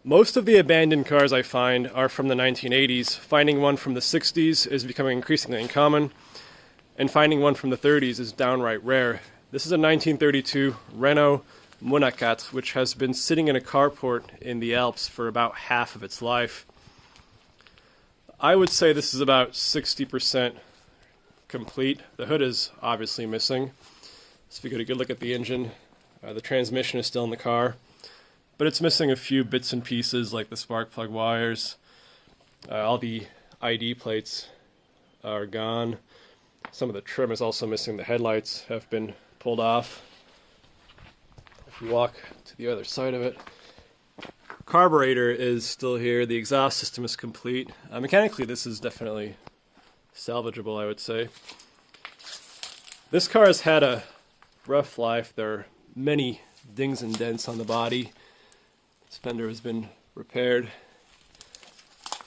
Most of the abandoned cars I find are from the 1980s. Finding one from the 60s is becoming increasingly uncommon, and finding one from the 30s is downright rare. This is a 1932 Renault Monaquatre, which has been sitting in a carport in the Alps for about half of its life. I would say this is about 60% complete. The hood is obviously missing. So if you get a good look at the engine, the transmission is still in the car, but it's missing a few bits and pieces like the spark plug wires. All the ID plates are gone. Some of the trim is also missing. The headlights have been pulled off. If you walk to the other side of it, carburetor is still here. The exhaust system is complete. Mechanically, this is definitely salvageable, I would say. This car has had a rough life. There are many dings and dents on the body. This fender has been repaired.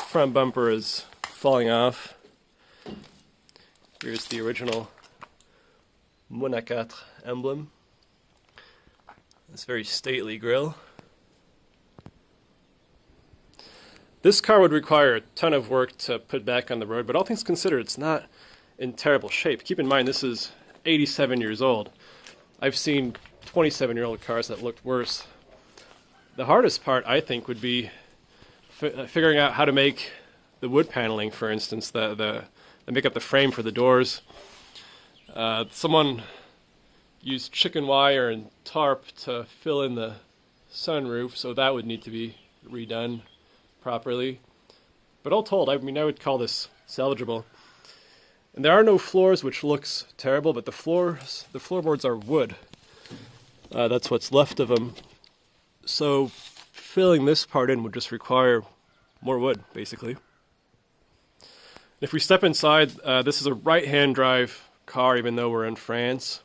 Front bumper is falling off. Here's the original Monaquatre emblem. This very stately grille. This car would require a ton of work to put back on the road, but all things considered, it's not in terrible shape. Keep in mind, this is 87 years old. I've seen 27-year-old cars that looked worse. The hardest part, I think, would be figuring out how to make the wood paneling, for instance, that make up the frame for the doors. Someone used chicken wire and tarp to fill in the sunroof, so that would need to be redone properly. But all told, I would call this salvageable. And there are no floors, which looks terrible, but the floorboards are wood. That's what's left of them. So filling this part in would just require more wood, basically. If we step inside, this is a right-hand drive car, even though we're in France.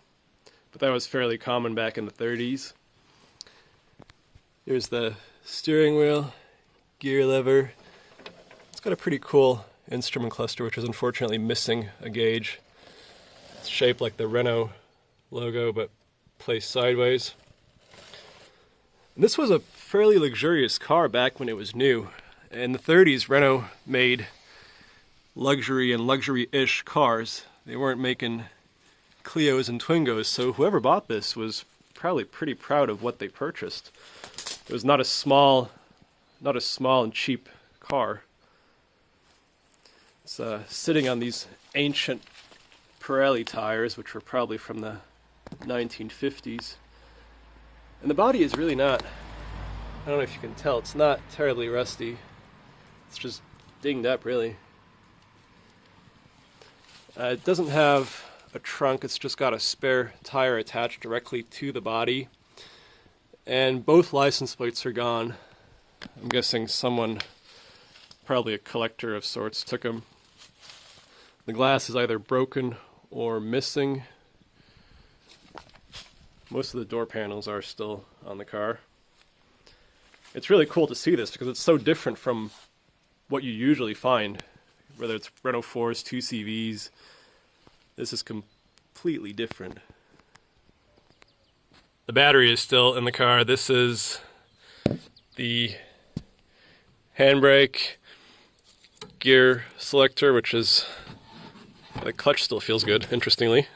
But that was fairly common back in the 30s. Here's the steering wheel, gear lever. It's got a pretty cool instrument cluster, which is unfortunately missing a gauge. It's shaped like the Renault logo, but placed sideways. And this was a fairly luxurious car back when it was new. In the 30s, Renault made luxury and luxury-ish cars. They weren't making Clios and Twingos, so whoever bought this was probably pretty proud of what they purchased. It was not a small and cheap car. It's sitting on these ancient Pirelli tires, which were probably from the 1950s. And the body is really not, I don't know if you can tell, it's not terribly rusty. It's just dinged up, really. It doesn't have a trunk, it's just got a spare tire attached directly to the body. And both license plates are gone. I'm guessing someone, probably a collector of sorts, took them. The glass is either broken or missing. Most of the door panels are still on the car. It's really cool to see this because it's so different from what you usually find, whether it's Renault 4s, 2CVs. This is completely different. The battery is still in the car. This is the handbrake, gear selector, which is, the clutch still feels good, interestingly.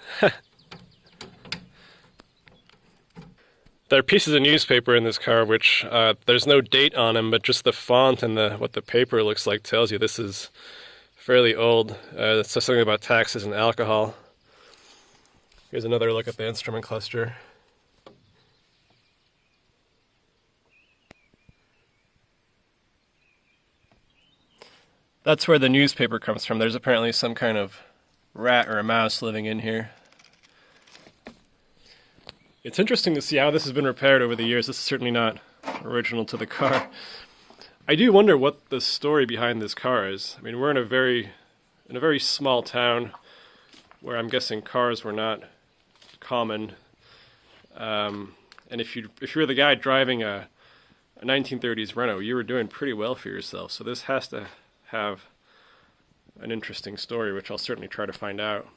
There are pieces of newspaper in this car, which there's no date on them, but just the font and what the paper looks like tells you this is fairly old. It says something about taxes and alcohol. Here's another look at the instrument cluster. That's where the newspaper comes from. There's apparently some kind of rat or a mouse living in here. It's interesting to see how this has been repaired over the years. This is certainly not original to the car. I do wonder what the story behind this car is. I mean, we're in a very small town where I'm guessing cars were not common. And if you were the guy driving a 1930s Renault, you were doing pretty well for yourself. So this has to have an interesting story, which I'll certainly try to find out.